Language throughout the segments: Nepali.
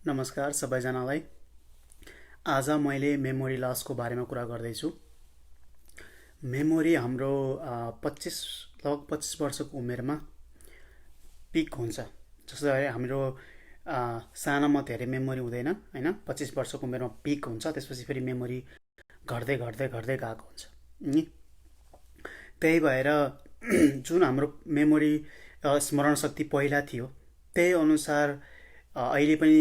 नमस्कार सबैजनालाई। आज मैले मेमोरी लसको बारेमा कुरा गर्दैछु। मेमोरी हाम्रो 25 लगभग 25 वर्षको उमेरमा पिक हुन्छ। जस्तै हाम्रो सानामा धेरै मेमोरी हुँदैन हैन, 25 वर्षको उमेरमा पिक हुन्छ। त्यसपछि फेरि मेमोरी घट्दै घट्दै घट्दै गएको हुन्छ नि। त्यही भएर जुन हाम्रो मेमोरी स्मरण शक्ति पहिला थियो त्यही अनुसार अहिले पनि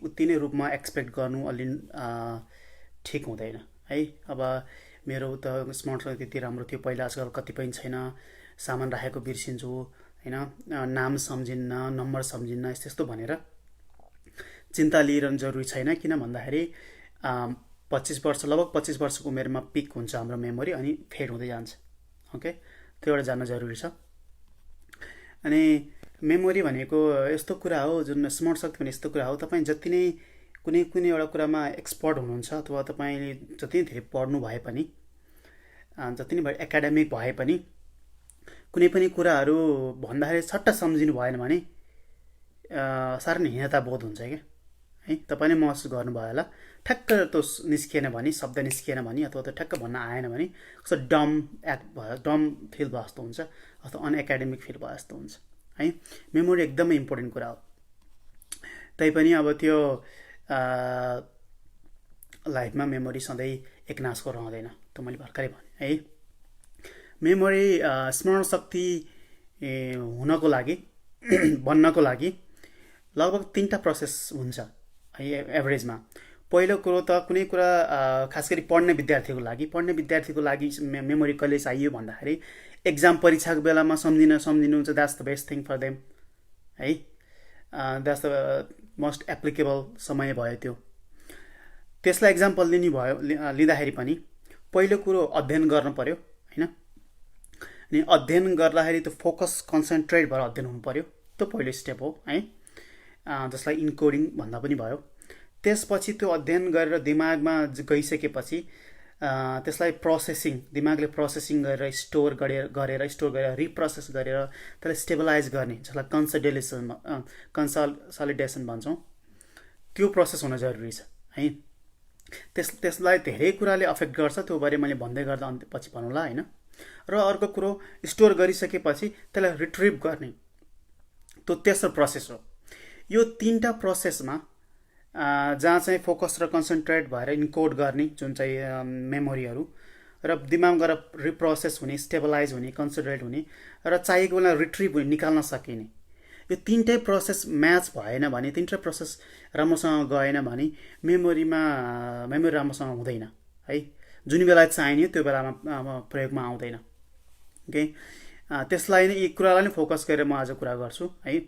उति नै रूपमा एक्सपेक्ट गर्नु अलि ठिक हुँदैन है। अब मेरो त स्मरण शक्ति त्यति राम्रो थियो पहिला, आजकल कति पनि छैन। सामान राखेको बिर्सिन्छु हैन, नाम सम्झिन्न, नम्बर सम्झिन्न, यस्तो यस्तो भनेर चिन्ता लिइरहनु जरुरी छैन। किन भन्दाखेरि 25 वर्ष लगभग 25 वर्षको उमेरमा पिक हुन्छ हाम्रो मेमोरी, अनि फेड हुँदै जान्छ। ओके, त्यो एउटा जान्न जरुरी छ। अनि मेमोरी भनेको यस्तो कुरा हो, जुन स्मरण शक्ति भने यस्तो कुरा हो, तपाईँ जति नै कुनै कुनै एउटा कुरामा एक्सपर्ट हुनुहुन्छ अथवा तपाईँले जति नै धेरै पढ्नु भए पनि, जति नै एकाडेमिक भए पनि, कुनै पनि कुराहरू भन्दाखेरि छट्ट सम्झिनु भएन भने साह्रै नै हीनता बोध हुन्छ क्या है। तपाईँले महसुस गर्नुभयो होला, ठ्याक्क त्यो निस्किएन भने, शब्द निस्किएन भने, अथवा त्यो ठ्याक्क भन्न आएन भने कस्तो डम एक्ट भयो, डम फिल भयो जस्तो हुन्छ, अथवा अनएकाडेमिक फिल भयो जस्तो हुन्छ है। मेमोरी एकदमै इम्पोर्टेन्ट कुरा हो। तैपनि अब त्यो लाइफमा मेमोरी सधैँ एकनासको रहँदैन, त मैले भर्खरै भने है। मेमोरी स्मरण शक्ति हुनको लागि बन्नको लागि लगभग 3टा प्रोसेस हुन्छ है एभरेजमा। पहिलो कुरो त कुनै कुरा खास गरी पढ्ने विद्यार्थीको लागि मेमोरी कहिले चाहियो भन्दाखेरि एक्जाम परीक्षाको बेलामा सम्झिनुहुन्छ, that's the best thing for them है। द्याट्स द मोस्ट एप्लिकेबल समय भयो त्यो। त्यसलाई एक्जाम्पल लिँदाखेरि पनि पहिलो कुरो अध्ययन गर्न पर्यो हैन। अनि अध्ययन गर्दाखेरि त्यो फोकस कन्सन्ट्रेट भएर अध्ययन हुनु पर्यो, त्यो पहिलो स्टेप हो है, जसलाई इन्कोडिङ भन्दा पनि भयो। त्यसपछि त्यो अध्ययन गरेर दिमागमा गइसकेपछि त्यसलाई प्रोसेसिङ, दिमागले प्रोसेसिङ गरेर स्टोर गरेर रिप्रोसेस गरेर त्यसलाई स्टेबलाइज गर्ने, जसलाई कन्सलिडेसन भन्छौँ, त्यो प्रोसेस हुन जरुरी छ है। त्यसलाई धेरै कुराले अफेक्ट गर्छ, त्यो बारे मैले भन्दै गर्दा पछि भनौँला हैन। र अर्को कुरो, स्टोर गरिसकेपछि त्यसलाई रिट्रिभ गर्ने, त्यो तेस्रो प्रोसेस हो। यो 3टा प्रोसेसमा जहाँ चाहिँ फोकस र कन्सन्ट्रेट भएर इन्कोड गर्ने जुन चाहिँ मेमोरीहरू, र दिमागमा गएर रिप्रोसेस हुने, स्टेबलाइज हुने, कन्सन्ट्रेट हुने, र चाहिएको बेला रिट्रिभ हुने, निकाल्न सकिने, यो 3टै प्रोसेस म्याच भएन भने, 3टै प्रोसेस राम्रोसँग गएन भने मेमोरी राम्रोसँग हुँदैन है। जुन बेला चाहिने त्यो बेलामा प्रयोगमा आउँदैन। ओके, त्यसलाई नै, यी कुरालाई नै फोकस गरेर म आज कुरा गर्छु है।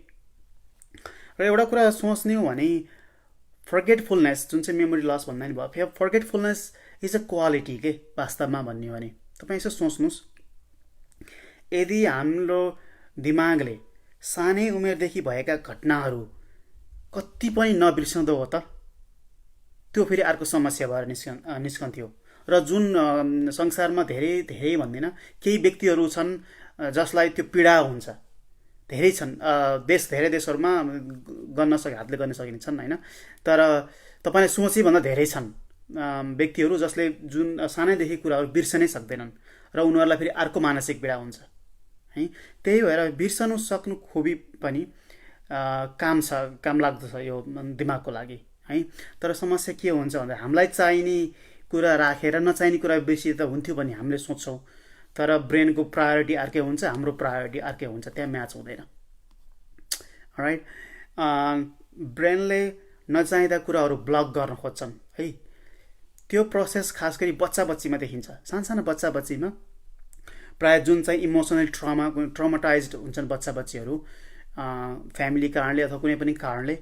र एउटा कुरा सोच्ने हो भने फर्गेटफुलनेस, जुन चाहिँ मेमोरी लस भन्दा नि भयो, फर्गेटफुलनेस इज अ क्वालिटी के वास्तवमा भन्ने हो भने। तपाईँ यसो सोच्नुहोस्, यदि हाम्रो दिमागले सानै उमेरदेखि भएका घटनाहरू कति पनि नबिर्सँदो हो त, त्यो फेरि अर्को समस्या भएर निस्कन्थ्यो। र जुन संसारमा धेरै भन्दिनँ, केही व्यक्तिहरू छन् जसलाई त्यो पीडा हुन्छ, धेरै छन्, धेरै देशहरूमा हातले गर्न सकिने छन् हैन। तर तपाईँले सोचेभन्दा धेरै छन् व्यक्तिहरू जसले जुन सानैदेखि कुराहरू बिर्सनै सक्दैनन्, र उनीहरूलाई फेरि अर्को मानसिक पीडा हुन्छ है। त्यही भएर बिर्सनु सक्नु खुबी पनि काम लाग्दो छ यो दिमागको लागि है। तर समस्या के हुन्छ भन्दा, हामीलाई चाहिने कुरा राखेर नचाहिने कुरा बेसी त हुन्थ्यो भने हामीले सोच्छौँ, तर ब्रेनको प्रायोरिटी अर्कै हुन्छ, हाम्रो प्रायोरिटी अर्कै हुन्छ, त्यहाँ म्याच हुँदैन। राइट, ब्रेनले नचाहिँदा कुराहरू ब्लक गर्न खोज्छन् है। त्यो प्रोसेस खास गरी बच्चामा देखिन्छ। सानो बच्चामा प्रायः जुन चाहिँ इमोसनल ट्रमाटाइज्ड हुन्छन् बच्चाहरू, फ्यामिली कारणले अथवा कुनै पनि कारणले,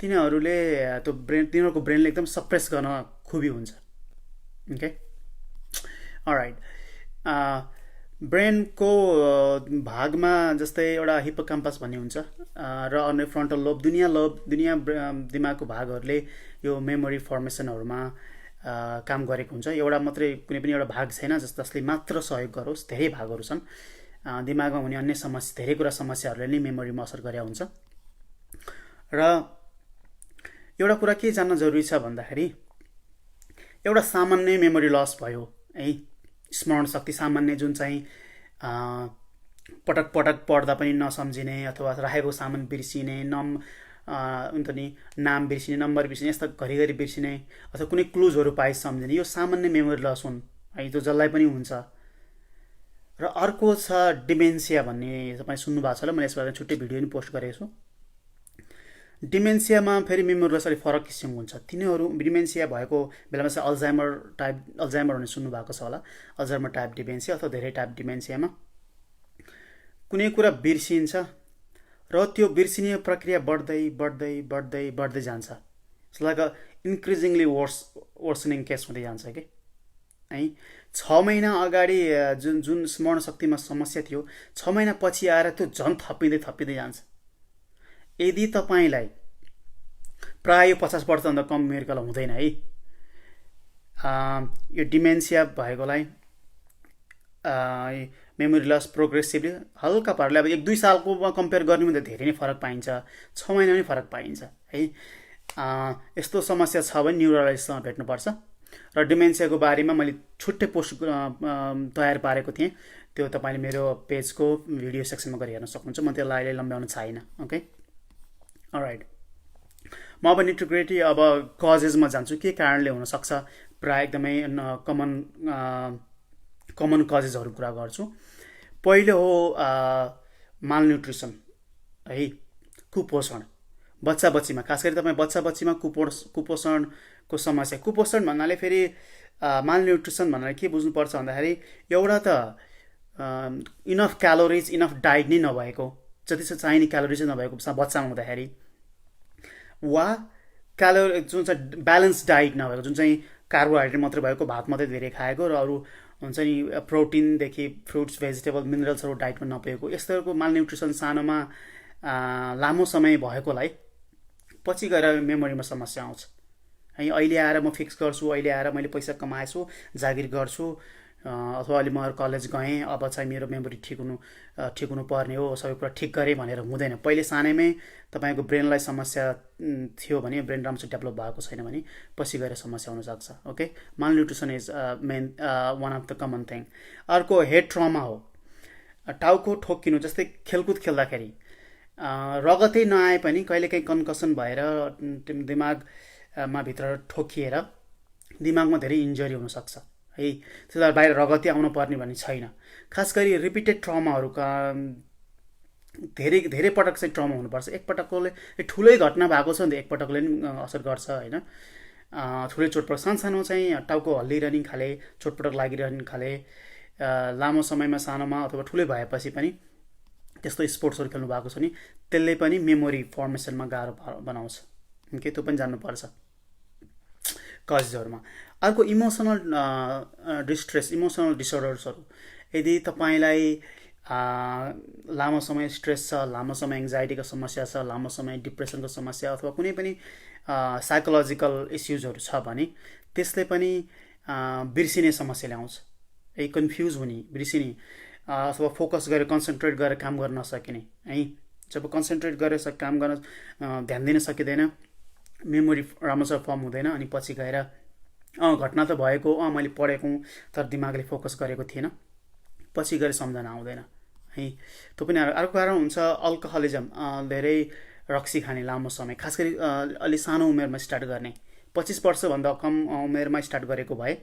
तिनीहरूको ब्रेनले एकदम सप्रेस गर्न खुबी हुन्छ। ओके, अलराइट, ब्रेनको भागमा जस्तै एउटा हिप्पोक्याम्पस भन्ने हुन्छ, र अन्य फ्रन्टल लोब, दुनियाँ दिमागको भागहरूले यो मेमोरी फर्मेसनहरूमा काम गरेको हुन्छ। एउटा मात्रै कुनै पनि एउटा भाग छैन जसले मात्र सहयोग गरोस्, धेरै भागहरू छन्। दिमागमा हुने अन्य धेरै समस्याहरूले नै मेमोरीमा असर गरे हुन्छ। र एउटा कुरा के जान्न जरुरी छ भन्दाखेरि एउटा सामान्य मेमोरी लस भयो है, स्मरण शक्ति सामान्य जुन चाहिँ पटक पटक पढ्दा पनि नसम्झिने अथवा राखेको सामान बिर्सिने, हुन्छ नि नाम बिर्सिने, नम्बर बिर्सिने, यस्ता घरिघरि बिर्सिने अथवा कुनै क्लुजहरू पाए सम्झिने, यो सामान्य मेमोरी लस हुन् है, जो जसलाई पनि हुन्छ। र अर्को छ डिमेन्सिया भन्ने, तपाईँ सुन्नु भएको छ होला, मैले यसबाट छुट्टै भिडियो पनि पोस्ट गरेको छु। डिमेन्सियामा फेरि मेमोरी लस अलिक फरक किसिमको हुन्छ। तिनीहरू डिमेन्सिया भएको बेलामा चाहिँ अल्जाइमर भन्ने सुन्नु भएको छ होला, अल्जाइमर टाइप डिमेन्सिया अथवा धेरै टाइप डिमेन्सियामा कुनै कुरा बिर्सिन्छ र त्यो बिर्सिने प्रक्रिया बढ्दै बढ्दै बढ्दै बढ्दै जान्छ। इट्स लाइक इन्क्रिजिङली वर्सनिङ केस हुँदै जान्छ कि है। 6 महिना अगाडि जुन स्मरण शक्तिमा समस्या थियो, 6 महिना पछि आएर त्यो झन् थपिँदै थपिँदै जान्छ। यदि तपाईँलाई प्राय 50 वर्षभन्दा कम उमेरकालाई हुँदैन है, यो डिमेन्सिया भएकोलाई मेमोरी लस प्रोग्रेसिभली हल्का पाराले अब 1-2 सालकोमा कम्पेयर गर्ने भने त धेरै नै फरक पाइन्छ, 6 महिना पनि फरक पाइन्छ है। यस्तो समस्या छ भने न्युरोलोजिस्टसँग भेट्नुपर्छ। र डिमेन्सियाको बारेमा मैले छुट्टै पोस्ट तयार पारेको थिएँ, त्यो तपाईँले मेरो पेजको भिडियो सेक्सनमा गएर हेर्न सक्नुहुन्छ। म त्यसलाई अहिले लम्ब्याउन चाहिनँ। ओके, अलराइट, म अब निट्री-ग्रिटी अब कजेसमा जान्छु, के कारणले हुनसक्छ, प्राय एकदमै कमन कजेसहरू कुरा गर्छु। पहिलो हो मालन्युट्रिसन है, कुपोषण। बच्चा-बच्चीमा, खास गरी तपाईँ बच्चा-बच्चीमा कुपोषणको समस्या, कुपोषण भन्नाले फेरि मालन्युट्रिसन भन्नाले के बुझ्नुपर्छ भन्दाखेरि एउटा त इनफ क्यालोरिज, इनफ डाइट नै नभएको, जति चाहिने क्यालोरिज नभएको बच्चामा हुँदाखेरि, वा जुन चाहिँ ब्यालेन्स डाइट नभएको, जुन चाहिँ कार्बोहाइड्रेट मात्रै भएको, भात मात्रै धेरै खाएको र अरू हुन्छ नि प्रोटिनदेखि फ्रुट्स, भेजिटेबल, मिनरल्सहरू डाइटमा नपाएको, यस्तोको मालन्युट्रिसन सानोमा लामो समय भएकोलाई पछि गएर मेमोरीमा समस्या आउँछ है। अहिले आएर म फिक्स गर्छु, अहिले आएर मैले पैसा कमाएछु, जागिर गर्छु, अथवा अहिले म कलेज गएँ, अब चाहिँ मेरो मेमोरी ठिक हुनु पर्ने हो, सबै कुरा ठिक गरेँ भनेर हुँदैन। पहिले सानैमै तपाईँको ब्रेनलाई समस्या थियो भने, ब्रेन राम्रोसँग डेभलप भएको छैन भने पछि गएर समस्या हुनसक्छ। Okay, malnutrition is main one of the common thing. अर्को हेड ट्रमा हो, टाउको ठोक्किनु। जस्तै खेलकुद खेल्दाखेरि रगतै नआए पनि कहिलेकाहीँ कन्कसन भएर दिमागमा भित्र ठोकिएर दिमागमा धेरै इन्जरी हुनसक्छ है। त्यसलाई बाहिर रगतै आउनु पर्ने भन्ने छैन। खास गरी रिपिटेड ट्रमाहरूका धेरै पटक चाहिँ ट्रमा हुनुपर्छ। एकपटकले ठुलै घटना भएको छ भने एकपटकले पनि असर गर्छ होइन। ठुलै चोटपटक, सानो चाहिँ टाउको हल्लिरहने खाले, चोटपटक लागिरहने खाले, लामो समयमा सानोमा अथवा ठुलै भएपछि पनि त्यस्तो स्पोर्ट्सहरू खेल्नु भएको छ नि, त्यसले पनि मेमोरी फर्मेसनमा गाह्रो बनाउँछ। ओके, त्यो पनि जान्नुपर्छ कजेसहरूमा। अर्को इमोसनल डिस्ट्रेस, इमोसनल डिसअर्डर्सहरू। यदि तपाईँलाई लामो समय स्ट्रेस छ, लामो समय एङ्जाइटीको समस्या छ, लामो समय डिप्रेसनको समस्या अथवा कुनै पनि साइकोलोजिकल इस्युजहरू छ भने त्यसले पनि बिर्सिने समस्या ल्याउँछ है। कन्फ्युज हुने, बिर्सिने अथवा फोकस गरेर कन्सन्ट्रेट गरेर काम गर्न नसकिने है। जब कन्सन्ट्रेट गरेर काम गर्न ध्यान दिन सकिँदैन, मेमोरी राम्रोसँग फर्म हुँदैन, अनि पछि गएर घटना त भएको, मैले पढेको तर दिमागले फोकस गरेको थिएन, पछि गएर सम्झना आउँदैन है। त्यो पनि अर्को कारण हुन्छ अल्कोहलिजम, धेरै रक्सी खाने लामो समय, खास गरी अलि सानो उमेरमा स्टार्ट गर्ने, 25 वर्षभन्दा कम उमेरमा स्टार्ट गरेको भए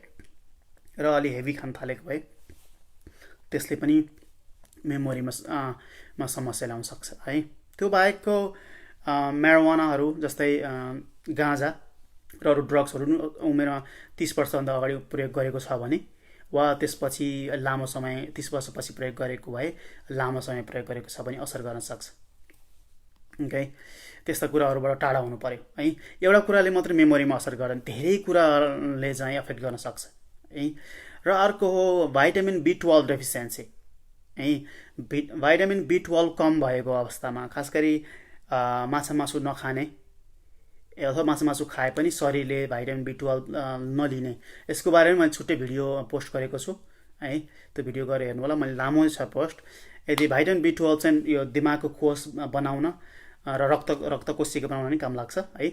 र अलि हेभी खान थालेको भए त्यसले पनि मेमोरीमा समस्या ल्याउन सक्छ है। त्यो बाहेकको म्यारिजुआनाहरू जस्तै गाँजा र अरू ड्रग्सहरू उमेरमा 30 वर्षभन्दा अगाडि प्रयोग गरेको छ भने, वा त्यसपछि लामो समय 30 वर्षपछि प्रयोग गरेको भए, लामो समय प्रयोग गरेको छ भने असर गर्न सक्छ। ओके, त्यस्ता कुराहरूबाट टाढा हुनु पर्यो है। एउटा कुराले मात्रै मेमोरीमा असर गर्दैन, धेरै कुराले चाहिँ अफेक्ट गर्न सक्छ है। र अर्को हो भाइटामिन B12 डेफिसियन्सी है। भाइटामिन B12 कम भएको अवस्थामा, खास गरी माछा मासु नखाने अथवा माछा मासु खाए पनि शरीरले भाइटामिन B12 नलिने, यसको बारेमा मैले छुट्टै भिडियो पोस्ट गरेको छु है। त्यो भिडियो गएर हेर्नु होला, मैले लामो छ पोस्ट। यदि भाइटामिन B12 चाहिँ यो दिमागको कोष बनाउन र रक्त कोशिका बनाउन पनि काम लाग्छ है।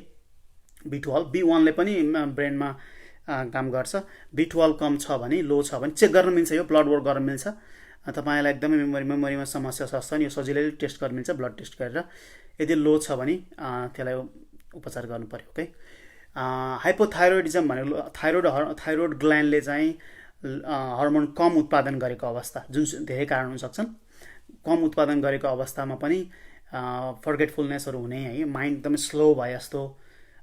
B12 B1 ले पनि ब्रेनमा काम गर्छ। B12 कम छ भने, लो छ भने चेक गर्न मिल्छ, यो ब्लड वर्क गर्न मिल्छ। तपाईँलाई एकदमै मेमोरीमा समस्या छ भने यो सजिलै टेस्ट गर्न मिल्छ ब्लड टेस्ट गरेर। यदि लो छ भने त्यसलाई उपचार गर्नु पर्यो। ओके, हाइपोथाइरोइडिजम भनेको थाइरोइड ग्ल्यान्डले चाहिँ हर्मोन कम उत्पादन गरेको अवस्था, जुन धेरै कारण हुन सक्छन्। कम उत्पादन गरेको अवस्थामा पनि फर्गेटफुलनेसहरू हुने है, माइन्ड एकदमै स्लो भए जस्तो,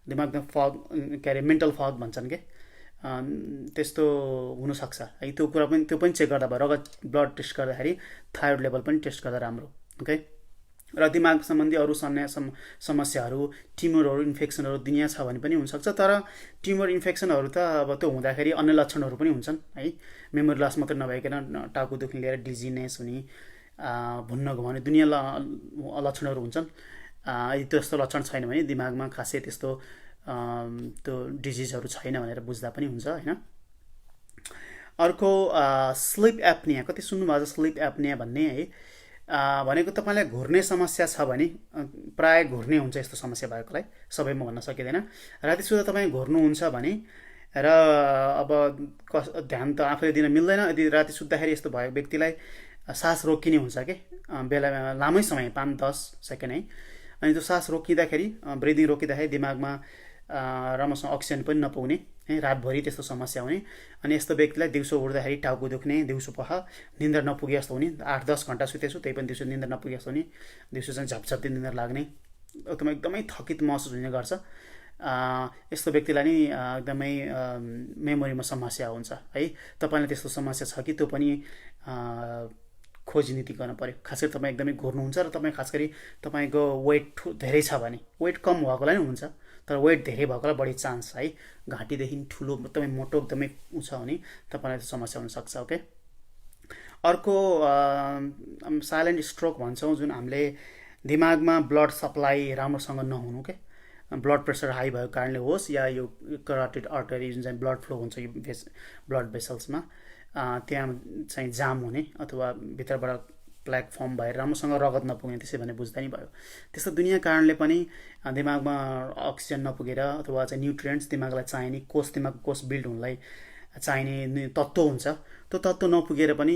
दिमाग एकदम फग के अरे मेन्टल फग भन्छन् के, त्यस्तो हुनसक्छ है। त्यो कुरा पनि, त्यो पनि चेक गर्दा भयो। रगत ब्लड टेस्ट गर्दाखेरि थाइरोइड लेभल पनि टेस्ट गर्दा राम्रो। ओके, र दिमाग सम्बन्धी अरू समस्याहरू, ट्युमरहरू, इन्फेक्सनहरू दुनियाँ छ भने पनि हुनसक्छ। तर ट्युमर इन्फेक्सनहरू त अब त्यो हुँदाखेरि अन्य लक्षणहरू पनि हुन्छन् है। मेमोरी लस मात्रै नभइकन टाउकोदेखि लिएर डिजिनेस हुने, भुन्न घुमाउने दुनियाँ लक्षणहरू हुन्छन्। यदि त्यस्तो लक्षण छैन भने दिमागमा खासै त्यस्तो त्यो डिजिजहरू छैन भनेर बुझ्दा पनि हुन्छ होइन। अर्को स्लिप एप्निया, कति सुन्नुभएको छ स्लिप एप्निया भन्ने है। भनेको तपाईँलाई घुर्ने समस्या छ भने, प्राय घुर्ने हुन्छ यस्तो समस्या भएकोलाई, सबैमा भन्न सकिँदैन। राति सुत्दा तपाईँ घुर्नुहुन्छ भने र अब ध्यान त आफूले दिन मिल्दैन। यदि राति सुत्दाखेरि यस्तो भएको व्यक्तिलाई सास रोकिने हुन्छ कि बेलामा लामै समय 5-10 सेकेन्ड है। अनि त्यो सास रोकिँदाखेरि, ब्रिदिङ रोकिँदाखेरि दिमागमा राम्रोसँग अक्सिजन पनि नपुग्ने है, रातभरि त्यस्तो समस्या हुने। अनि यस्तो व्यक्तिलाई दिउँसो उठ्दाखेरि टाउको दुख्ने, दिउँसो पख निन्द्रा नपुगे जस्तो हुने। 8-10 घन्टा सुतेछु त्यही पनि दिउँसो निन्द्रा नपुगे जस्तो हुने, दिउँसो चाहिँ झपझप्ती निन्द्रा लाग्ने, एकदमै थकित महसुस हुने गर्छ। यस्तो व्यक्तिलाई नि एकदमै मेमोरीमा समस्या हुन्छ है। तपाईँलाई त्यस्तो समस्या छ कि त्यो पनि खोज नीति गर्नु पर्यो। खास गरी तपाईँ एकदमै घुर्नुहुन्छ र तपाईँ खास गरी तपाईँको वेट धेरै छ भने, वेट कम भएकोलाई नै हुन्छ तर वेट धेरै भएकोलाई बढी चान्स है, घाँटीदेखि ठुलो एकदमै मोटो एकदमै छ भने तपाईँलाई त्यो समस्या हुनसक्छ। ओके, अर्को साइलेन्ट स्ट्रोक भन्छौँ, जुन हामीले दिमागमा ब्लड सप्लाई राम्रोसँग नहुनु के, ब्लड प्रेसर हाई भएको कारणले होस् या यो करोटिड आर्टरी जुन चाहिँ ब्लड फ्लो हुन्छ यो ब्लड भेसल्समा, त्यहाँ चाहिँ जाम हुने अथवा भित्रबाट प्ल्याक फर्म भएर राम्रोसँग रगत नपुग्ने, त्यसै भने बुझ्दा नि भयो। त्यस्तो दुनियाँ कारणले पनि दिमागमा अक्सिजन नपुगेर अथवा चाहिँ न्युट्रिएन्ट्स दिमागलाई चाहिने दिमागको कोष बिल्ड हुनलाई चाहिने तत्त्व हुन्छ, त्यो तत्त्व नपुगेर पनि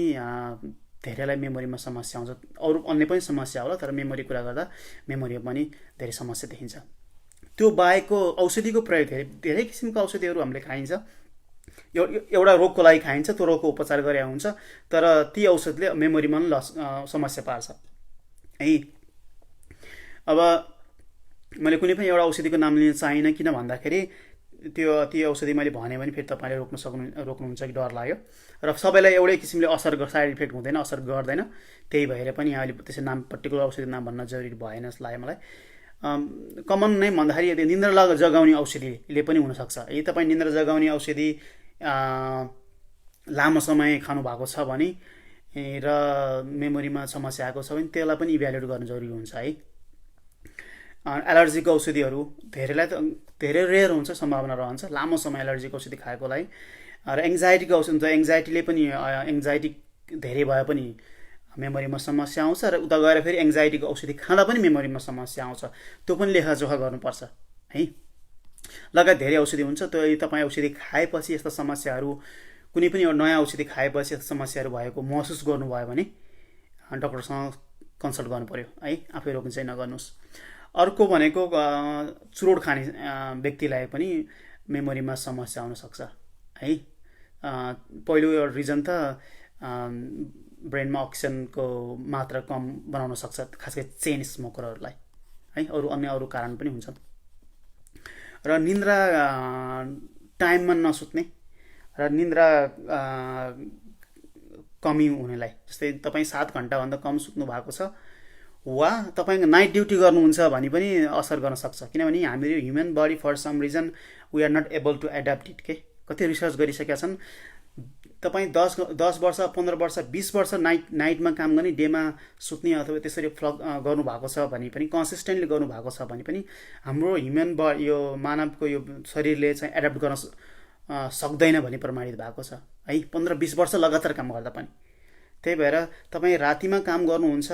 धेरैलाई मेमोरीमा समस्या आउँछ। अरू अन्य पनि समस्या होला तर मेमोरी कुरा गर्दा मेमोरीमा पनि धेरै समस्या देखिन्छ। त्यो बाहेकको औषधिको प्रयोग धेरै किसिमको औषधिहरू हामीले खाइन्छ। एउटा रोगको लागि खाइन्छ, त्यो रोगको उपचार गरे हुन्छ, तर ती औषधले मेमोरीमा पनि समस्या पार्छ है। अब मैले कुनै पनि एउटा औषधिको नाम लिन चाहिनँ, किन भन्दाखेरि ती औषधि मैले भने पनि फेरि तपाईँले रोक्नुहुन्छ कि डर लाग्यो। र सबैलाई एउटै किसिमले साइड इफेक्ट हुँदैन, असर गर्दैन। त्यही भएर पनि अहिले त्यसै नाम पर्टिकुलर औषधि नाम भन्न जरुरी भएन जस्तो लाग्यो मलाई। कमन नै भन्दाखेरि यदि निन्द्रा जगाउने औषधिले पनि हुनसक्छ। यदि तपाईँ निन्द्रा जगाउने औषधि लामो समय खानु भएको छ भने र मेमोरीमा समस्या आएको छ भने त्यसलाई पनि इभ्यालुएट गर्नु जरुरी हुन्छ है। एलर्जीको औषधिहरू धेरै रेयर हुन्छ, सम्भावना रहन्छ लामो समय एलर्जीको औषधि खाएकोलाई। र एङ्जाइटीको औषधि हुन्छ, एङ्जाइटीले पनि एङ्जाइटी धेरै भए पनि मेमोरीमा समस्या आउँछ र उता गएर फेरि एङ्जाइटीको औषधि खाँदा पनि मेमोरीमा समस्या आउँछ। त्यो पनि लेखाजोखा गर्नुपर्छ है। लगायत धेरै औषधि हुन्छ, त्यो तपाईँ औषधि खाएपछि यस्ता समस्याहरू, कुनै पनि एउटा नयाँ औषधि खाएपछि यस्ता समस्याहरू भएको महसुस गर्नुभयो भने डक्टरसँग कन्सल्ट गर्नु पर्यो है, आफै रोक्नु चाहिँ नगर्नुहोस्। अर्को भनेको चुरोट खाने व्यक्तिलाई पनि मेमोरीमा समस्या आउनसक्छ है। पहिलो एउटा रिजन त ब्रेनमा अक्सिजनको मात्रा कम बनाउन सक्छ, खास गरी चेन स्मोकरहरूलाई है। अन्य कारण पनि हुन्छन्। र निन्द्रा टाइममा नसुत्ने र निन्द्रा कमी हुनेलाई, जस्तै तपाईँ 7 घन्टाभन्दा कम सुत्नु भएको छ वा तपाईँ नाइट ड्युटी गर्नुहुन्छ भने पनि असर गर्न सक्छ। किनभने हामीले human body for some reason we are not able to adapt it के। कति रिसर्च गरिसकेका छन्। तपाईँ 10 वर्ष 15 वर्ष 20 वर्ष नाइटमा काम गर्ने, डेमा सुत्ने अथवा त्यसरी गर्नुभएको छ भने पनि, कन्सिस्टेन्टली गर्नुभएको छ भने पनि हाम्रो ह्युमन बडी, यो मानवको यो शरीरले चाहिँ एडाप्ट गर्न सक्दैन भन्ने प्रमाणित भएको छ है, 15-20 वर्ष लगातार काम गर्दा पनि। त्यही भएर तपाईँ रातिमा काम गर्नुहुन्छ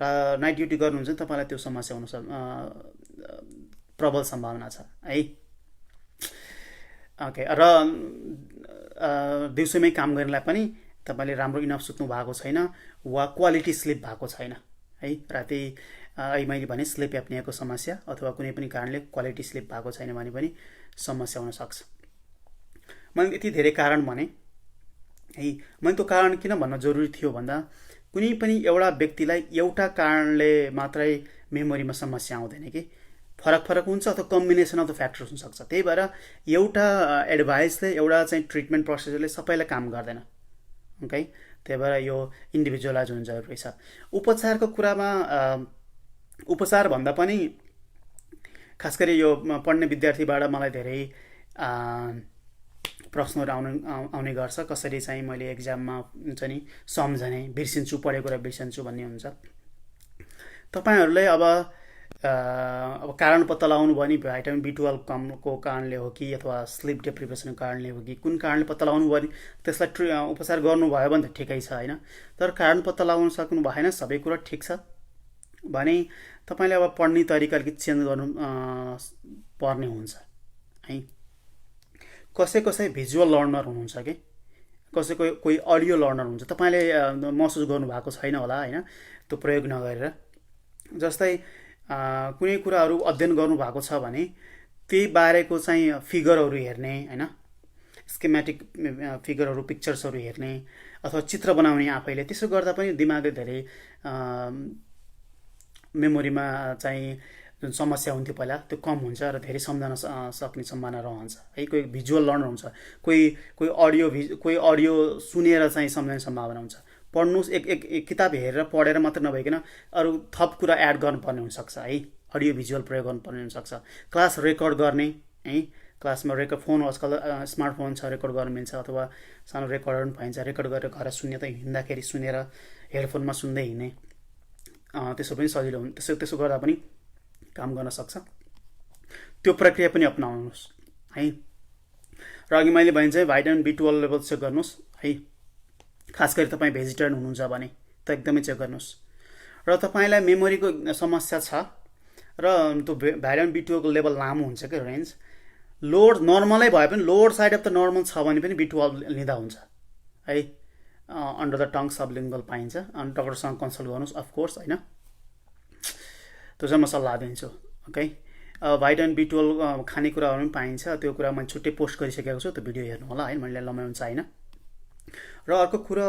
र नाइट ड्युटी गर्नुहुन्छ भने तपाईँलाई त्यो समस्या हुन प्रबल सम्भावना छ है। ओके र दिउँसोमै काम गर्नेलाई पनि तपाईँले राम्रो इनफ सुत्नु भएको छैन वा क्वालिटी स्लिप भएको छैन है। राति अहिले मैले भने स्लिप एप्नियाको समस्या अथवा कुनै पनि कारणले क्वालिटी स्लिप भएको छैन भने पनि समस्या हुनसक्छ। मैले यति धेरै कारण भने है। मैले त्यो कारण किन भन्न जरुरी थियो भन्दा कुनै पनि एउटा व्यक्तिलाई एउटा कारणले मात्रै मेमोरीमा समस्या आउँदैन कि फरक फरक हुन्छ अथवा कम्बिनेसन अफ द फ्याक्टर्स हुनसक्छ। त्यही भएर एउटा एडभाइसले एउटा चाहिँ ट्रिटमेन्ट प्रोसेसरले सबैलाई काम गर्दैन ओके। त्यही भएर यो इन्डिभिजुअलाइज हुनु जरुरी छ। उपचारको कुरामा उपचार भन्दा पनि खास गरी यो पढ्ने विद्यार्थीबाट मलाई धेरै प्रश्नहरू आउने गर्छ कसरी चाहिँ मैले एक्जाममा हुन्छ नि सम्झने बिर्सिन्छु पढेको कुरा बिर्सिन्छु भन्ने हुन्छ। तपाईँहरूले अब कारण पत्ता लगाउनु भयो नि भिटामिन B12 कमको कारणले हो कि अथवा स्लिप डेप्रिभेसनको कारणले हो कि कुन कारणले पत्ता लगाउनु भयो नि त्यसलाई उपचार गर्नुभयो भने त ठिकै छ होइन। तर कारण पत्ता लगाउन सक्नु भएन सबै कुरा ठिक छ भने तपाईँले अब पढ्ने तरिका अलिकति चेन्ज गर्नु पर्ने हुन्छ है। कसै भिजुअल लर्नर हुनुहुन्छ कि कसै कोही अडियो लर्नर हुन्छ तपाईँले महसुस गर्नुभएको छैन होला होइन त्यो प्रयोग नगरेर। जस्तै कुनै कुराहरू अध्ययन गर्नुभएको छ भने त्यही बारेको चाहिँ फिगरहरू हेर्ने होइन स्केमेटिक फिगरहरू पिक्चर्सहरू हेर्ने अथवा चित्र बनाउने आफैले त्यसो गर्दा पनि दिमागले धेरै मेमोरीमा चाहिँ जुन समस्या हुन्थ्यो पहिला त्यो कम हुन्छ र धेरै सम्झन सक्ने सम्भावना रहन्छ है। कोही भिजुअल लर्नर हुन्छ कोही अडियो सुनेर चाहिँ सम्झने सम्भावना हुन्छ। पढ्नुहोस् एक किताब हेरेर पढेर मात्र नभइकन अरू थप कुरा एड गर्नुपर्ने हुनसक्छ है। अडियो भिजुअल प्रयोग गर्नुपर्ने हुनसक्छ। क्लास रेकर्ड गर्ने है क्लासमा रेकर्ड फोन आजकल स्मार्टफोन छ रेकर्ड गर्न मिल्छ अथवा सानो रेकर्डर पनि पाइन्छ रेकर्ड गरेर घर सुन्ने त हिँड्दाखेरि सुनेर हेडफोनमा सुन्दै हिँड्ने त्यसो पनि सजिलो हुन्छ। त्यसो गर्दा पनि काम गर्न सक्छ। त्यो प्रक्रिया पनि अपनाउनुहोस् है। र अघि मैले भने चाहिँ भिटामिन B12 लेभल चेक गर्नुहोस् है। खास गरी तपाईँ भेजिटेरियन हुनुहुन्छ भने त एकदमै चेक गर्नुहोस्। र तपाईँलाई मेमोरीको समस्या छ र त्यो भिटामिन B12 को लेभल लामो हुन्छ क्या रेन्ज लोड नर्मलै भए पनि load side of the normal छ भने पनि B12 लिँदा हुन्छ है। अन्डर द टङ सबलिङ्गल पाइन्छ अनि डक्टरसँग कन्सल्ट गर्नुहोस् अफकोर्स होइन त्यो चाहिँ म सल्लाह दिन्छु ओके। भिटामिन B12 खानेकुराहरू पनि पाइन्छ त्यो कुरा मैले छुट्टै पोस्ट गरिसकेको छु त्यो भिडियो हेर्नु होला है मैले लम्ब्याउनु चाहिन। र अर्को कुरा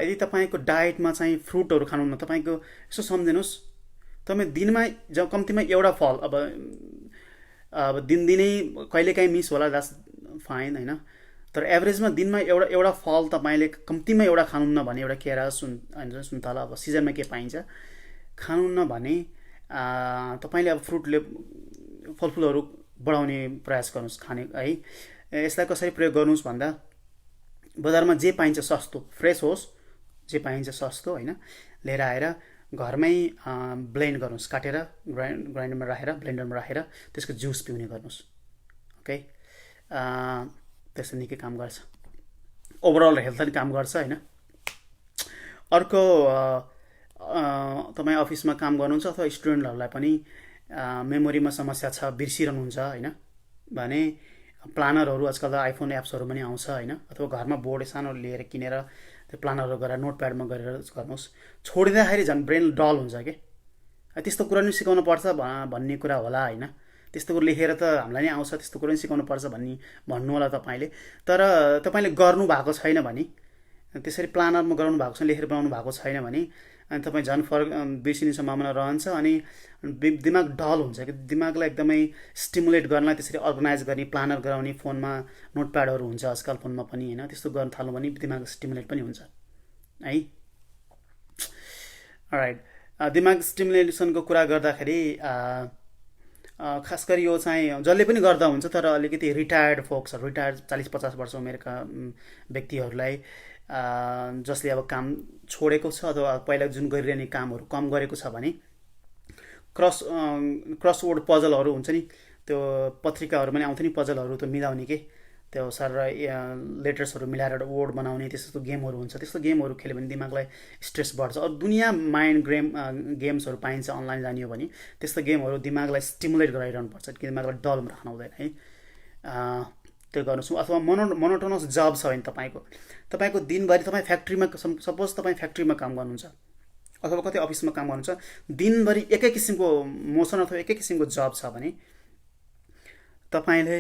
यदि तपाईँको डायटमा चाहिँ फ्रुटहरू खानुहुन्न तपाईँको यसो सम्झिनुहोस् तपाईँ दिनमा कम्तीमा एउटा फल अब दिनदिनै कहिलेकाहीँ मिस होला द्याट्स फाइन होइन तर एभरेजमा दिनमा एउटा फल तपाईँले कम्तीमा एउटा खानुहुन्न भने एउटा केरा सुन्तला अब सिजनमा के पाइन्छ खानुहुन्न भने तपाईँले अब फ्रुटले फलफुलहरू बढाउने प्रयास गर्नुहोस् खाने है। यसलाई कसरी प्रयोग गर्नुहोस् भन्दा बजारमा जे पाइन्छ सस्तो फ्रेस होस् जे पाइन्छ सस्तो होइन लिएर आएर घरमै ब्लेन्ड गर्नुहोस् काटेर ग्राइन्डरमा राखेर ब्लेन्डरमा राखेर त्यसको जुस पिउने गर्नुहोस् ओके। त्यसले निकै काम गर्छ ओभरअल हेल्थ पनि काम गर्छ होइन। अर्को तपाईँ अफिसमा काम गर्नुहुन्छ अथवा स्टुडेन्टहरूलाई पनि मेमोरीमा समस्या छ बिर्सिरहनुहुन्छ होइन भने प्लानरहरू आजकल त आइफोन एप्सहरू पनि आउँछ होइन अथवा घरमा बोर्ड सानो लिएर किनेर त्यो प्लानरहरू गरेर नोटप्याडमा गरेर गर्नुहोस्। छोडिँदाखेरि झन् ब्रेन डल हुन्छ कि त्यस्तो कुरा पनि सिकाउनु पर्छ भन्ने कुरा होला होइन त्यस्तो कुरो लेखेर त हामीलाई नै आउँछ त्यस्तो कुरो पनि सिकाउनु पर्छ भन्नु होला तपाईँले। तर तपाईँले गर्नु भएको छैन भने त्यसरी प्लानरमा गराउनु भएको छैन लेखेर बनाउनु भएको छैन भने अनि तपाईँ झन् फरक बिर्सिने सम्भावना रहन्छ अनि दिमाग डल हुन्छ कि दिमागलाई एकदमै स्टिमुलेट गर्नलाई त्यसरी अर्गनाइज गर्ने प्लानर गराउने फोनमा नोटप्याडहरू हुन्छ आजकल फोनमा पनि होइन त्यस्तो गर्न थाल्नु भने दिमाग स्टिमुलेट पनि हुन्छ है। राइट दिमाग स्टिमुलेसनको कुरा गर्दाखेरि खास गरी यो चाहिँ जसले पनि गर्दा हुन्छ तर अलिकति रिटायर्ड फोक्सहरू रिटायर्ड 40-50 वर्ष उमेरका व्यक्तिहरूलाई जसले अब काम छोडेको छ अथवा पहिला जुन गरिरहने कामहरू कम गरेको छ भने क्रसवर्ड पजलहरू हुन्छ नि त्यो पत्रिकाहरू पनि आउँथ्यो नि पजलहरू त्यो मिलाउने के त्यो सर लेटर्सहरू मिलाएर एउटा वर्ड बनाउने त्यस्तो गेमहरू हुन्छ त्यस्तो गेमहरू खेल्यो भने दिमागलाई स्ट्रेस बढ्छ। अरू दुनियाँ माइन्ड गेम्सहरू पाइन्छ अनलाइन जानियो भने त्यस्तो गेमहरू दिमागलाई स्टिमुलेट गराइरहनु पर्छ कि दिमागलाई डल राख्नु हुँदैन है। त्यो गर्नुहोस्। अथवा मोनोटोनस जब छ भने तपाईँको दिनभरि तपाईँ फ्याक्ट्रीमा सपोज तपाईँ फ्याक्ट्रीमा काम गर्नुहुन्छ अथवा कतै अफिसमा काम गर्नुहुन्छ, दिनभरि एकै किसिमको मोसन अथवा एकै किसिमको जब छ भने तपाईँले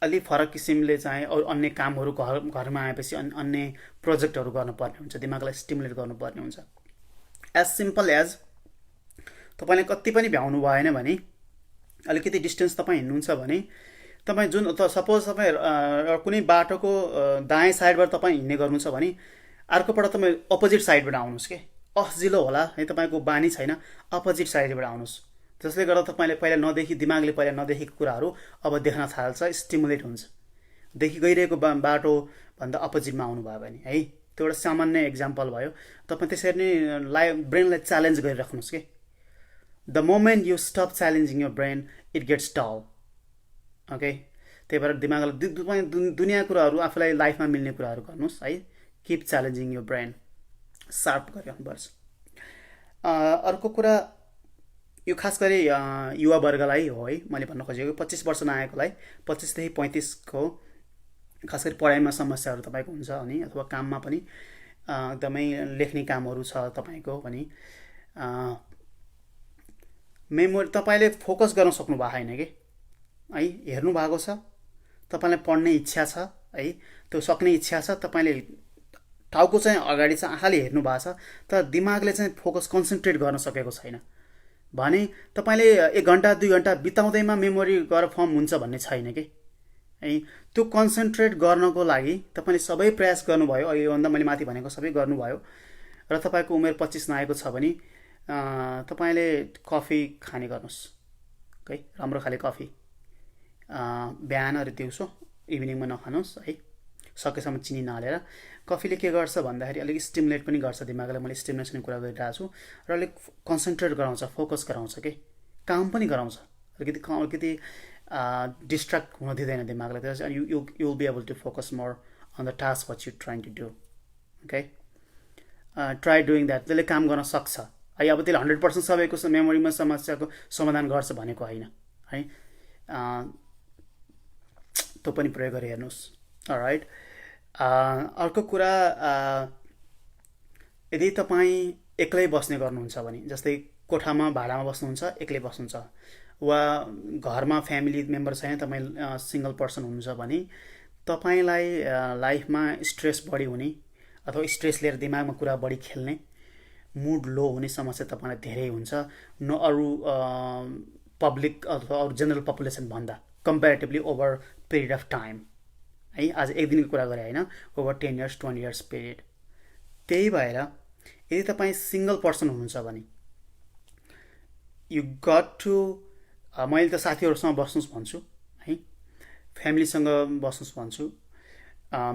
अलिक फरक किसिमले चाहिँ अरू अन्य कामहरू घरमा आएपछि अन्य प्रोजेक्टहरू गर्नुपर्ने हुन्छ, दिमागलाई स्टिमुलेट गर्नुपर्ने हुन्छ। एज सिम्पल एज तपाईँले कति पनि भ्याउनु भएन भने अलिकति डिस्टेन्स तपाईँ हिँड्नुहुन्छ भने तपाईँ जुन सपोज तपाईँ कुनै बाटोको दायाँ साइडबाट तपाईँ हिँड्ने गर्नुहुन्छ भने अर्कोपल्ट तपाईँ अपोजिट साइडबाट आउनुहोस् के, असजिलो होला है, तपाईँको बानी छैन, अपोजिट साइडबाट आउनुहोस्। जसले गर्दा तपाईँले पहिला दिमागले पहिला नदेखेको कुराहरू अब देख्न थाल्छ, स्टिमुलेट हुन्छ। देखि गइरहेको बाटोभन्दा अपोजिटमा आउनुभयो भने है, त्यो एउटा सामान्य इक्जाम्पल भयो। तपाईँ त्यसरी नै ब्रेनलाई च्यालेन्ज गरिराख्नुहोस् कि the moment you stop challenging your brain it gets dull. Okay, त्यही भएर दिमागलाई तपाईँ दुनियाँ कुराहरू आफूलाई लाइफमा मिल्ने कुराहरू गर्नुहोस् है, keep challenging your brain, sharp गरिरहनुपर्छ। अर्को कुरा यो खास गरी युवा वर्गलाई हो है, मैले भन्न खोजेको 25 वर्ष नआएकोलाई, 25 देखि 35 को खास गरी पढाइमा समस्याहरू तपाईँको हुन्छ अनि अथवा काममा पनि एकदमै लेख्ने कामहरू छ तपाईँको भने मेमोरी तपाईँले फोकस गर्न सक्नु भएको छैन कि है, हेर्नु भएको छ, तपाईँलाई पढ्ने इच्छा छ है, त्यो सक्ने इच्छा छ, तपाईँले टाउको चाहिँ अगाडि चाहिँ आँखाले हेर्नु भएको छ, तर दिमागले चाहिँ फोकस कन्सन्ट्रेट गर्न सकेको छैन भने तपाईँले 1 घन्टा 2 घन्टा बिताउँदैमा मेमोरी गरेर फर्म हुन्छ भन्ने छैन कि है। त्यो कन्सन्ट्रेट गर्नको लागि तपाईँले सबै प्रयास गर्नुभयो, योभन्दा मैले माथि भनेको सबै गर्नुभयो र तपाईँको उमेर 25 नआएको छ भने तपाईँले कफी खाने गर्नुहोस् है, राम्रो खाले कफी बिहान र दिउँसो, इभिनिङमा नखानुहोस् है, सकेसम्म चिनी नहालेर। कफीले के गर्छ भन्दाखेरि अलिक स्टिमुलेट पनि गर्छ दिमागलाई, मैले स्टिमुलेसनको कुरा गरिरहेको छु, र अलिक कन्सन्ट्रेट गराउँछ, फोकस गराउँछ कि काम पनि गराउँछ, अलिकति डिस्ट्र्याक्ट हुन दिँदैन दिमागलाई, त्यसपछि you will be able to focus more on the task what you trying to do. Okay, try doing that, त्यसले काम गर्न सक्छ है। अब त्यसले 100% सबैको मेमोरीमा समस्याको समाधान गर्छ भनेको होइन है, त्यो पनि प्रयोग गरी हेर्नुहोस्। अलराइट, अर्को कुरा, यदि तपाईँ एक्लै बस्ने गर्नुहुन्छ भने, जस्तै कोठामा भाडामा बस्नुहुन्छ, एक्लै बस्नुहुन्छ, वा घरमा फ्यामिली मेम्बर छैन, तपाईँ सिङ्गल पर्सन हुनुहुन्छ भने तपाईँलाई लाइफमा स्ट्रेस बढी हुने अथवा स्ट्रेस लिएर दिमागमा कुरा बढी खेल्ने, मुड लो हुने समस्या तपाईँलाई धेरै हुन्छ न अरू पब्लिक अथवा अरू जेनरल पपुलेसन भन्दा comparatively over period of time है। आज एक दिनको कुरा गरेँ होइन, ओभर 10 years 20 years पिरियड। त्यही भएर यदि तपाईँ सिङ्गल पर्सन हुनुहुन्छ भने यु गट टु, मैले त साथीहरूसँग बस्नुहोस् भन्छु है, फ्यामिलीसँग बस्नुहोस् भन्छु,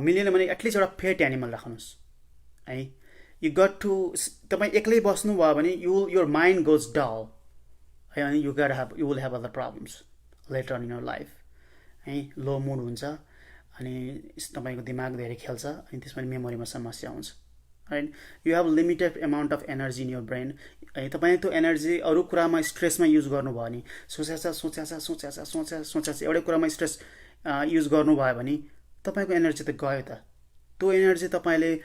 मिलेन भने एटलिस्ट एउटा पेट एनिमल राख्नुहोस् है। यु गट टु, तपाईँ एक्लै बस्नुभयो भने योर माइन्ड गोज डल है, अनि you will have other problems later in your life है, लो मुड हुन्छ अनि तपाईँको दिमाग धेरै खेल्छ अनि त्यसमा मेमोरीमा समस्या आउँछ right. You have limited amount of energy in your brain है, तपाईँ त्यो एनर्जी अरू कुरामा स्ट्रेसमा युज गर्नुभयो भने, सोचा एउटै कुरामा स्ट्रेस युज गर्नुभयो भने तपाईँको एनर्जी त गयो त। त्यो एनर्जी तपाईँले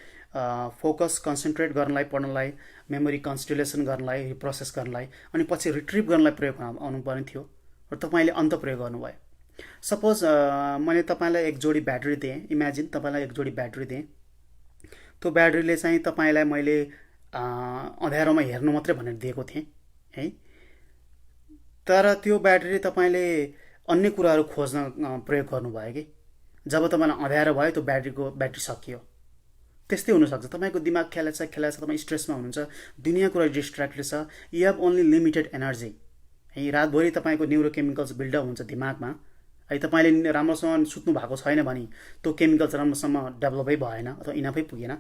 फोकस कन्सन्ट्रेट गर्नलाई, पढ्नलाई, मेमोरी कन्सोलिडेसन गर्नलाई, प्रोसेस गर्नलाई अनि पछि रिट्रिभ गर्नलाई प्रयोग आउनुपर्ने थियो र तपाईँले अन्त प्रयोग गर्नुभयो। सपोज मैले तपाईँलाई एक जोडी ब्याट्री दिएँ, इमेजिन तपाईँलाई एक जोडी ब्याट्री दिएँ, त्यो ब्याट्रीले चाहिँ तपाईँलाई मैले अँध्यारोमा हेर्नु मात्रै भनेर दिएको थिएँ है, तर त्यो ब्याट्री तपाईँले अन्य कुराहरू खोज्न प्रयोग गर्नुभयो कि जब तपाईँलाई अँध्यारो भयो त्यो ब्याट्री सकियो। त्यस्तै हुनसक्छ, तपाईँको दिमाग खेलाएको छ, तपाईँ स्ट्रेसमा हुनुहुन्छ, दुनियाँ कुरा डिस्ट्र्याक्टेड छ, you have only limited energy है। रातभरि तपाईँको न्युरोकेमिकल्स बिल्डअप हुन्छ दिमागमा है, तपाईँले राम्रोसँग सुत्नु भएको छैन भने त्यो केमिकल्स राम्रोसँग डेभलपै भएन अथवा इनफै पुगेन,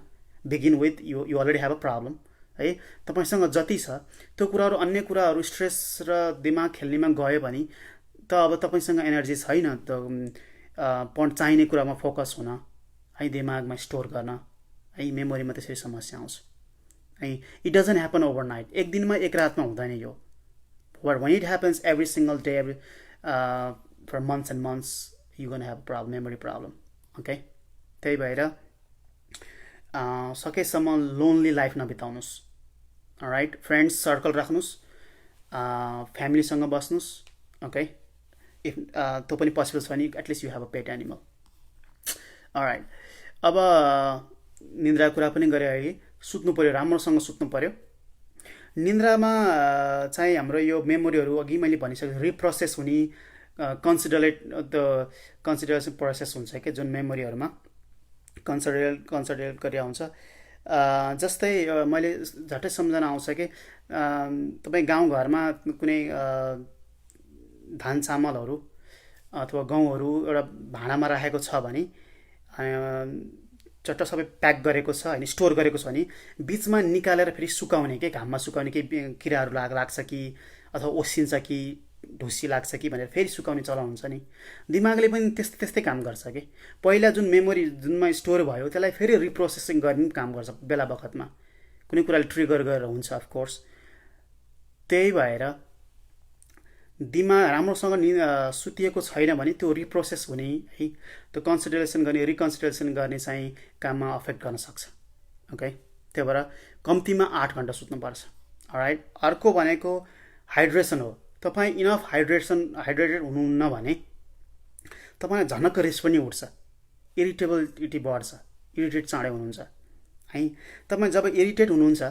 begin with you already have a problem है। तपाईँसँग जति छ त्यो कुराहरू, अन्य कुराहरू स्ट्रेस र दिमाग खेल्नेमा गयो भने त अब तपाईँसँग एनर्जी छैन त चाहिने कुरामा फोकस हुन है, दिमागमा स्टोर गर्न है, मेमोरीमा त्यसरी समस्या आउँछ है। इट डजन्ट ह्यापन ओभरनाइट, एक दिनमा एक रातमा हुँदैन यो, but when it happens every single day, for months and months, you gonna have problem, memory problem. Okay, त्यही भएर सकेसम्म लोनली लाइफ नबिताउनुहोस्। राइट, फ्रेन्ड्स सर्कल राख्नुहोस्, फ्यामिलीसँग बस्नुहोस्। ओके, इफ त्यो पनि पोसिबल छ भने at least you have a pet animal. Right, अब निन्द्रा कुरा पनि गरे अहिले, सुत्नु पऱ्यो, राम्रोसँग सुत्नु पऱ्यो। निन्द्रामा चाहिँ हाम्रो यो मेमोरीहरू अघि मैले भनिसकेँ रिप्रोसेस हुने कन्सिडरेसन प्रोसेस हुन्छ कि जुन मेमोरीहरूमा कन्सिडरेट गरेर हुन्छ। जस्तै मैले झट्टै सम्झना आउँछ कि तपाईँ गाउँघरमा कुनै धान चामलहरू अथवा गहुँहरू एउटा भाँडामा राखेको छ भने चट्ट सबै प्याक गरेको छ होइन, स्टोर गरेको छ भने बिचमा निकालेर फेरि सुकाउने के घाममा सुकाउने कि किराहरू लाग्छ कि अथवा ओसिन्छ कि ढुसी लाग्छ कि भनेर फेरि सुकाउने चलन हुन्छ नि। दिमागले पनि त्यस्तै काम गर्छ कि पहिला जुन मेमोरी जुनमा स्टोर भयो त्यसलाई फेरि रिप्रोसेसिङ गर्ने काम गर्छ बेला बखतमा, कुनै कुराले ट्रिगर गरेर हुन्छ अफकोर्स। त्यही भएर दिमाग राम्रोसँग सुतिएको छैन भने त्यो रिप्रोसेस हुने है, त्यो कन्सिडरेसन गर्ने रिकन्सिडरेसन गर्ने चाहिँ काममा अफेक्ट गर्न सक्छ। ओके, त्यही भएर कम्तीमा 8 घन्टा सुत्नुपर्छ। राइट, अर्को भनेको हाइड्रेसन हो। तपाईँ इनफ हाइड्रेटेड हुनुहुन्न भने तपाईँलाई झनक्क रिस पनि उठ्छ, इरिटेबिलिटी बढ्छ, इरिटेट चाँडै हुनुहुन्छ है। तपाईँ जब इरिटेट हुनुहुन्छ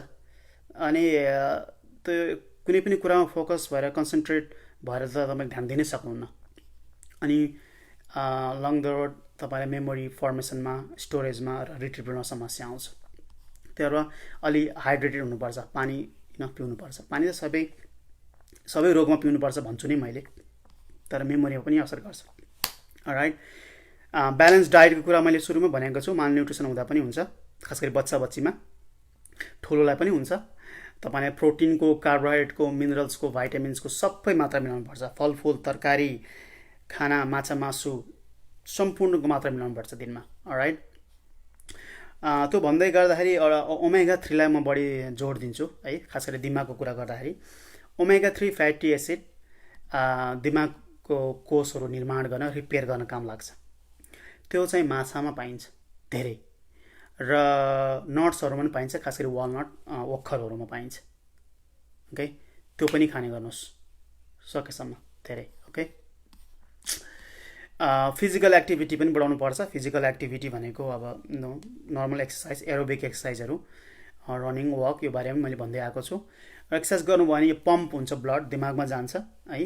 अनि त्यो कुनै पनि कुरामा फोकस भएर कन्सन्ट्रेट भएर त तपाईँ ध्यान दिनै सक्नुहुन्न अनि लङ द रोड तपाईँलाई मेमोरी फर्मेसनमा, स्टोरेजमा र रिट्रिभ गर्न समस्या आउँछ। त्यही भएर अलि हाइड्रेटेड हुनुपर्छ, पानी इनफ पिउनुपर्छ। पानी त सबै रोगमा पिउनुपर्छ भन्छु नि मैले, तर मेमोरीमा पनि असर गर्छ। राइट, ब्यालेन्स डायटको कुरा मैले सुरुमा भनेको छु। माल न्युट्रिसन हुँदा पनि हुन्छ, खास गरी बच्चा बच्चीमा, ठुलोलाई पनि हुन्छ। तपाईँले प्रोटिनको, कार्बोहाइड्रेटको, मिनरल्सको, भाइटामिन्सको सबै मात्रा मिलाउनुपर्छ। फलफुल, तरकारी, खाना, माछा मासु सम्पूर्णको मात्रा मिलाउनुपर्छ दिनमा। राइट, त्यो भन्दै गर्दाखेरि ओमेगा 3लाई म बढी जोड दिन्छु है, खास गरी दिमागको कुरा गर्दाखेरि। ओमेगा 3 फ्याटी एसिड दिमागको कोषहरू निर्माण गर्न, रिपेयर गर्न काम लाग्छ। त्यो चाहिँ माछामा पाइन्छ धेरै, र नट्सहरूमा पनि पाइन्छ, खास गरी वालनट, ओखरहरूमा पाइन्छ। ओके, त्यो पनि खाने गर्नुहोस् सकेसम्म धेरै। ओके, फिजिकल एक्टिभिटी पनि बढाउनु पर्छ। फिजिकल एक्टिभिटी भनेको अब नर्मल एक्सर्साइज, एरोबिक एक्सर्साइजहरू, रनिङ, वक, यो बारेमा मैले भन्दै आएको छु। एक्सर्साइज गर्नुभयो भने यो पम्प हुन्छ, ब्लड दिमागमा जान्छ है,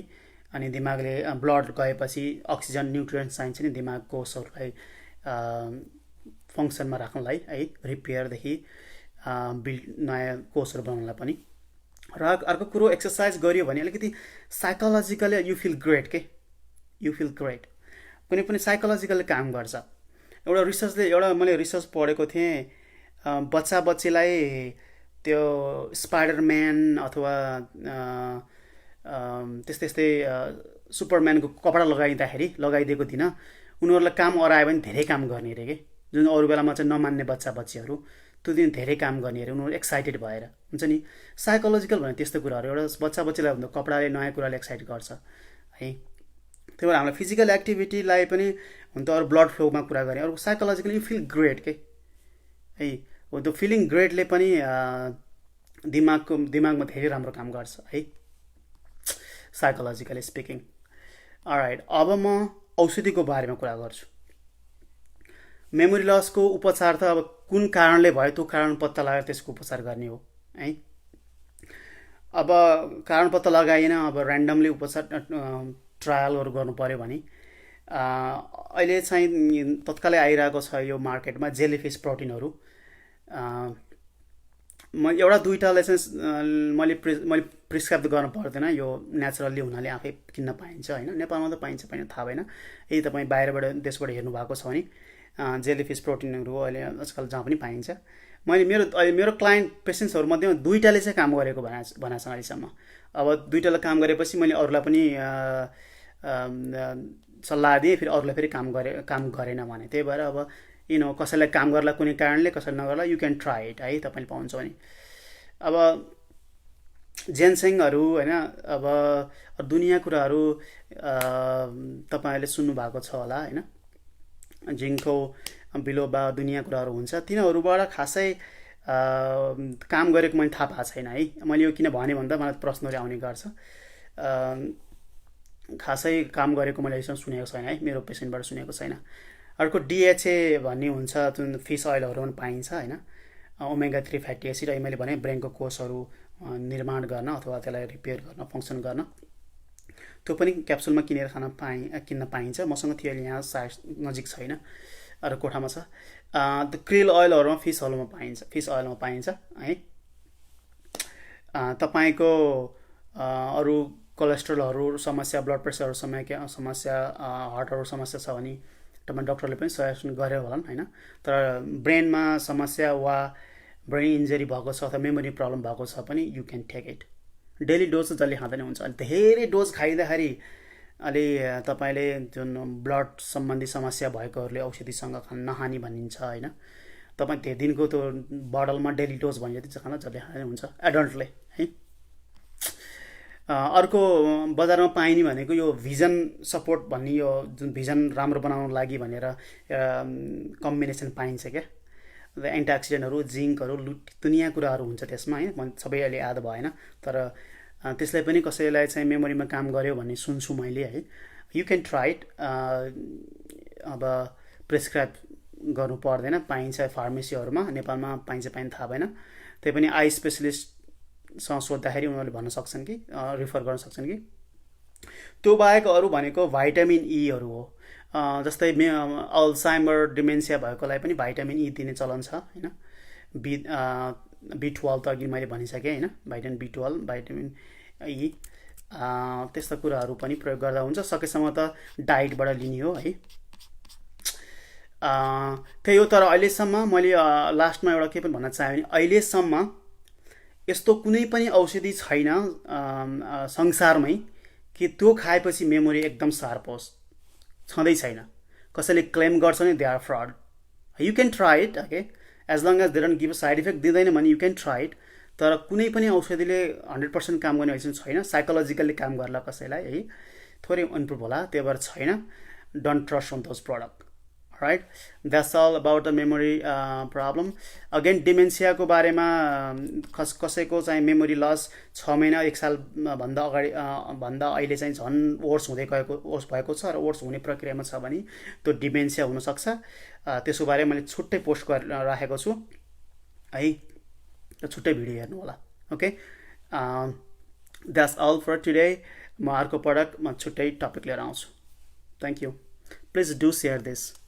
अनि दिमागले ब्लड गएपछि अक्सिजन, न्युट्रियन्ट्स चाहिन्छ नि दिमाग कोषहरूलाई फङ्सनमा राख्नलाई है, रिपेयरदेखि बिल्ड नयाँ कोषहरू बनाउनलाई पनि। र अर्को कुरो, एक्सर्साइज गरियो भने अलिकति साइकोलोजिकली यु फिल ग्रेट के, यु फिल ग्रेट, कुनै पनि साइकोलोजिकली काम गर्छ। मैले रिसर्च पढेको थिएँ, बच्चा बच्चीलाई त्यो स्पाइडरम्यान अथवा त्यस्तै सुपरम्यानको कपडा लगाइदिएको दिन उनीहरूलाई काम अरायो भने धेरै काम गर्ने अरे के, जुन अरू बेलामा चाहिँ नमान्ने बच्चा बच्चीहरू त्यो दिन धेरै काम गर्ने अरे, उनीहरू एक्साइटेड भएर हुन्छ नि। साइकोलोजिकल भने त्यस्तो कुराहरू, एउटा बच्चा बच्चीलाई भन्दा कपडाले, नयाँ कुराले एक्साइट गर्छ है। त्यही भएर हामीलाई फिजिकल एक्टिभिटीलाई पनि हुन त अरू ब्लड फ्लोमा कुरा गर्ने, अरू साइकोलोजिकली यु फिल ग्रेट के है, हो त्यो फिलिङ ग्रेटले पनि दिमागमा धेरै राम्रो काम गर्छ है, साइकोलोजिकली स्पिकिङ। राइट, अब म औषधिको बारेमा कुरा गर्छु। मेमोरी लसको उपचार त अब कुन कारणले भयो त्यो कारण पत्ता लगाएर त्यसको उपचार गर्ने हो है। अब कारण पत्ता लगाएन, अब ऱ्यान्डमली उपचार ट्रायलहरू गर्नु पऱ्यो भने अहिले चाहिँ तत्कालै आइरहेको छ यो मार्केटमा जेलीफिस प्रोटिनहरू। म एउटा दुईवटालाई चाहिँ मैले प्रिस्क्राइब गर्न पर्दैन, यो नेचुरल्ली हुनाले आफै किन्न पाइन्छ होइन। नेपालमा त पाइन्छ थाहा भएन, यदि तपाईँ बाहिरबाट देशबाट हेर्नु भएको छ भने जेलीफिस प्रोटिनहरू अहिले आजकल जहाँ पनि पाइन्छ। मेरो क्लाइन्ट पेसेन्ट्सहरूमध्येमा दुईवटाले चाहिँ काम गरेको भनेको छ अहिलेसम्म। अब दुईवटाले काम गरेपछि मैले अरूलाई पनि सल्लाह दिएँ, फेरि अरूलाई फेरि काम गरेन भने। त्यही भएर अब कसैलाई काम गर्ला कुनै कारणले, कसैलाई नगर्ला, यु क्यान ट्राई इट है, तपाईँले पाउँछ भने। अब जेन्सेङहरू होइन, अब दुनियाँ कुराहरू तपाईँहरूले सुन्नुभएको छ होला होइन, जिङ्को बिलोबा दुनियाँ कुराहरू हुन्छ, तिनीहरूबाट खासै काम गरेको मैले थाहा पाएको छैन है। मैले यो किन भने भन्दा मलाई प्रश्नहरू आउने गर्छ। खासै काम गरेको मैले अहिलेसम्म सुनेको छैन है, मेरो पेसेन्टबाट सुनेको छैन। अर्को डिएचए भन्ने हुन्छ जुन फिस अइलहरूमा पाइन्छ होइन, ओमेगा 3 फ्याटी एसिड, अहिले मैले भने ब्रेनको कोषहरू निर्माण गर्न अथवा त्यसलाई रिपेयर गर्न, फङ्सन गर्न, त्यो पनि क्याप्सुलमा किनेर किन्न पाइन्छ। मसँग थियो अहिले, यहाँ सायद नजिक छैन, अरू कोठामा छ। क्रिल अइलहरूमा फिस अइलमा पाइन्छ है। तपाईँको अरू कोलेस्ट्रोलहरू समस्या, ब्लड प्रेसरहरू समस्या, हार्टहरू समस्या छ भने तपाईँ डक्टरले पनि सजेसन गरे होलान् होइन। तर ब्रेनमा समस्या वा ब्रेन इन्जरी भएको छ अथवा मेमोरी प्रब्लम भएको छ पनि you can take it. Daily dose जसले खाँदैन हुन्छ। अनि धेरै डोज खाइँदाखेरि अलि तपाईँले जुन ब्लड सम्बन्धी समस्या भएकोहरूले औषधिसँग नखाने भनिन्छ होइन। तपाईँ त्यो दिनको त्यो बोतलमा डेली डोज भने जति चाहिँ खान जसले खाँदैन हुन्छ, एडल्टले है। अर्को बजारमा पाइने भनेको यो भिजन सपोर्ट भन्ने, यो जुन भिजन राम्रो बनाउनको लागि भनेर कम्बिनेसन पाइन्छ क्या। एन्टिअक्सिडेन्टहरू, जिङ्कहरू, दुनियाँ कुराहरू हुन्छ त्यसमा है। सबै अहिले याद भएन, तर त्यसलाई पनि कसैलाई चाहिँ मेमोरीमा काम गर्यो भन्ने सुन्छु मैले है। You can try it. अब प्रेसक्राइब गर्नु पर्दैन, पाइन्छ फार्मेसीहरूमा। नेपालमा पाइन्छ थाहा भएन। त्यही पनि आई स्पेसलिस्टसँग सोद्धाखेरि उनीहरूले भन्न सक्छन् कि रिफर गर्न सक्छन् कि। त्यो बाहेक अरू भनेको भाइटामिन ईहरू हो। जस्तै अल्जाइमर, डिमेन्सिया भएकोलाई पनि भाइटामिन ई दिने चलन छ होइन। B12 त अघि मैले भनिसकेँ होइन, भाइटामिन B12, भाइटामिन ई, त्यस्ता कुराहरू पनि प्रयोग गर्दा हुन्छ। सकेसम्म त डाइटबाट लिने हो है। त्यही हो। तर अहिलेसम्म मैले लास्टमा एउटा के पनि भन्न चाहेँ भने, अहिलेसम्म यस्तो कुनै पनि औषधि छैन संसारमै कि त्यो खाएपछि मेमोरी एकदम सार्प होस्, छँदै छैन। कसैले क्लेम गर्छ नि they are fraud. You can try it okay, as long as they don't give side effect दिँदैन भने यु क्यान ट्राई इट। तर कुनै पनि औषधिले 100% काम गर्ने अहिलेसम्म छैन। साइकोलोजिकल्ली काम गर्ला कसैलाई है, थोरै इम्प्रुभ होला, त्यही भएर छैन। Don't trust on those product. Right, that's all about the memory problem. Again डिमेन्सियाको बारेमा कसैको चाहिँ मेमोरी लस 6 महिना 1 साल भन्दा अगाडि भन्दा अहिले चाहिँ झन् वर्स भएको छ र वर्स हुने प्रक्रियामा छ भने त्यो डिमेन्सिया हुनसक्छ। त्यसको बारे मैले छुट्टै पोस्ट राखेको छु है, छुट्टै भिडियो हेर्नु होला। Okay, that's all for today. म अर्को पटक छुट्टै टपिक लिएर आउँछु। Thank you. Please do share this.